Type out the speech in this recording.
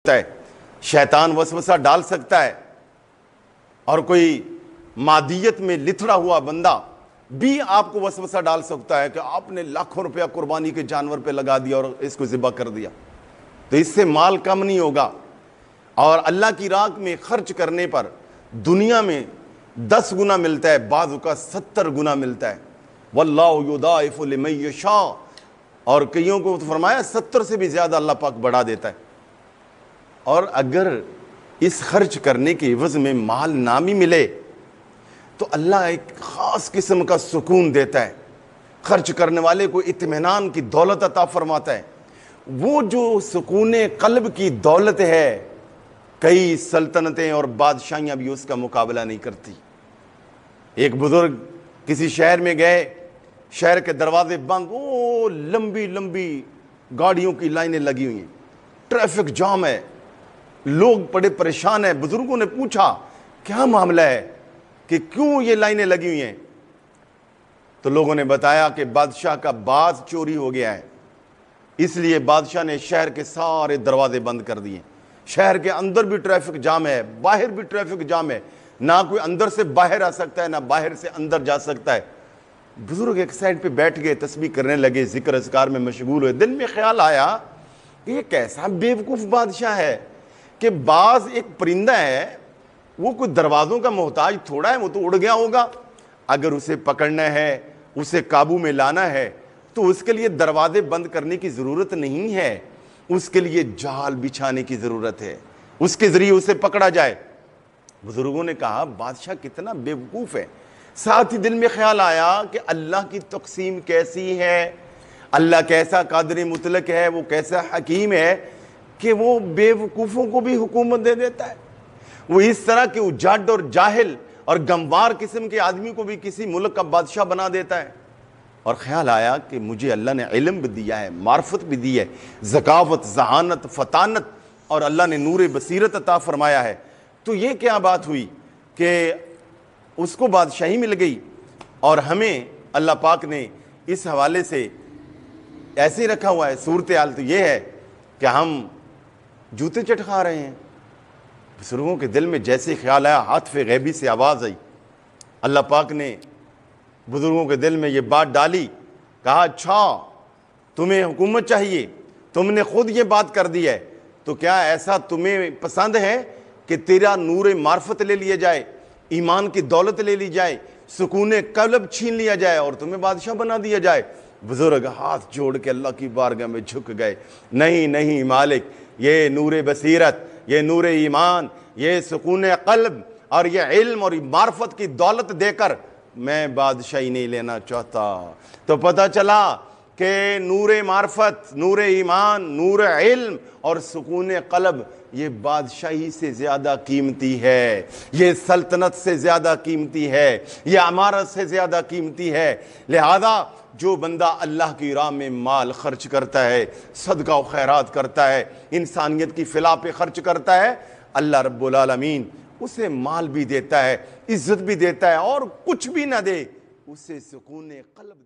سکتا ہے، شیطان وسوسہ ڈال سکتا ہے، اور کوئی مادیت میں لتھڑا ہوا بندہ بھی آپ کو وسوسہ ڈال سکتا ہے کہ آپ نے لاکھوں روپیہ قربانی کے جانور پہ لگا دیا اور اس کو ذبح کر دیا، تو اس سے مال کم نہیں ہوگا۔ اور اللہ کی راہ میں خرچ کرنے پر دنیا میں 10 گنا ملتا ہے، بعض کا 70 گنا ملتا ہے۔ واللہ یضاعف لمن یشاء، اور کئیوں کو فرمایا 70 سے بھی زیادہ اللہ پاک بڑھا دیتا ہے۔ اور اگر اس خرچ کرنے کے عوض میں مال نہ بھی ملے تو اللہ ایک خاص قسم کا سکون دیتا ہے، خرچ کرنے والے کو اطمینان کی دولت عطا فرماتا ہے۔ وہ جو سکون قلب کی دولت ہے، کئی سلطنتیں اور بادشاہیاں بھی اس کا مقابلہ نہیں کرتی۔ ایک بزرگ کسی شہر میں گئے، شہر کے دروازے بند، لمبی لمبی گاڑیوں کی لائنیں لگی ہوئی ہیں، ٹریفک جام ہے، لوگ بڑے پریشان ہیں۔ بزرگوں نے پوچھا کیا معاملہ ہے کہ کیوں یہ لائنیں لگی ہوئی ہیں؟ تو لوگوں نے بتایا کہ بادشاہ کا باز چوری ہو گیا ہے، اس لیے بادشاہ نے شہر کے سارے دروازے بند کر دیے۔ شہر کے اندر بھی ٹریفک جام ہے، باہر بھی ٹریفک جام ہے، نہ کوئی اندر سے باہر آ سکتا ہے نہ باہر سے اندر جا سکتا ہے۔ بزرگ ایک سائڈ پہ بیٹھ گئے، تسبیح کرنے لگے، ذکر اذکار میں مشغول ہوئے۔ دل میں خیال آیا کہ یہ کیسا بیوقوف بادشاہ ہے کہ باز ایک پرندہ ہے، وہ کوئی دروازوں کا محتاج تھوڑا ہے، وہ تو اڑ گیا ہوگا۔ اگر اسے پکڑنا ہے، اسے قابو میں لانا ہے تو اس کے لیے دروازے بند کرنے کی ضرورت نہیں ہے، اس کے لیے جال بچھانے کی ضرورت ہے، اس کے ذریعے اسے پکڑا جائے۔ بزرگوں نے کہا بادشاہ کتنا بیوقوف ہے۔ ساتھ ہی دل میں خیال آیا کہ اللہ کی تقسیم کیسی ہے، اللہ کیسا قادر مطلق ہے، وہ کیسا حکیم ہے کہ وہ بیوقوفوں کو بھی حکومت دے دیتا ہے، وہ اس طرح کہ وہ جاڈ اور جاہل اور گموار قسم کے آدمی کو بھی کسی ملک کا بادشاہ بنا دیتا ہے۔ اور خیال آیا کہ مجھے اللہ نے علم بھی دیا ہے، معرفت بھی دی ہے، ذکاوت، ذہانت، فطانت، اور اللہ نے نور بصیرت عطا فرمایا ہے۔ تو یہ کیا بات ہوئی کہ اس کو بادشاہی مل گئی، اور ہمیں اللہ پاک نے اس حوالے سے ایسے ہی رکھا ہوا ہے۔ صورتحال تو یہ ہے کہ ہم جوتے چٹکا رہے ہیں۔ بزرگوں کے دل میں جیسے خیال آیا، ہاتف غیبی سے آواز آئی، اللہ پاک نے بزرگوں کے دل میں یہ بات ڈالی، کہا اچھا تمہیں حکومت چاہیے، تم نے خود یہ بات کر دی ہے، تو کیا ایسا تمہیں پسند ہے کہ تیرا نور معرفت لے لیا جائے، ایمان کی دولت لے لی جائے، سکون قلب چھین لیا جائے اور تمہیں بادشاہ بنا دیا جائے؟ بزرگ ہاتھ جوڑ کے اللہ کی بارگاہ میں جھک گئے، نہیں نہیں مالک، یہ نور بصیرت، یہ نور ایمان، یہ سکون قلب اور یہ علم اور معرفت کی دولت دے کر میں بادشاہی نہیں لینا چاہتا۔ تو پتہ چلا کہ نور معرفت، نور ایمان، نور علم اور سکون قلب یہ بادشاہی سے زیادہ قیمتی ہے، یہ سلطنت سے زیادہ قیمتی ہے، یہ عمارت سے زیادہ قیمتی ہے۔ لہذا جو بندہ اللہ کی راہ میں مال خرچ کرتا ہے، صدقہ و خیرات کرتا ہے، انسانیت کی فلاح پہ خرچ کرتا ہے، اللہ رب العالمین اسے مال بھی دیتا ہے، عزت بھی دیتا ہے، اور کچھ بھی نہ دے اسے سکون قلب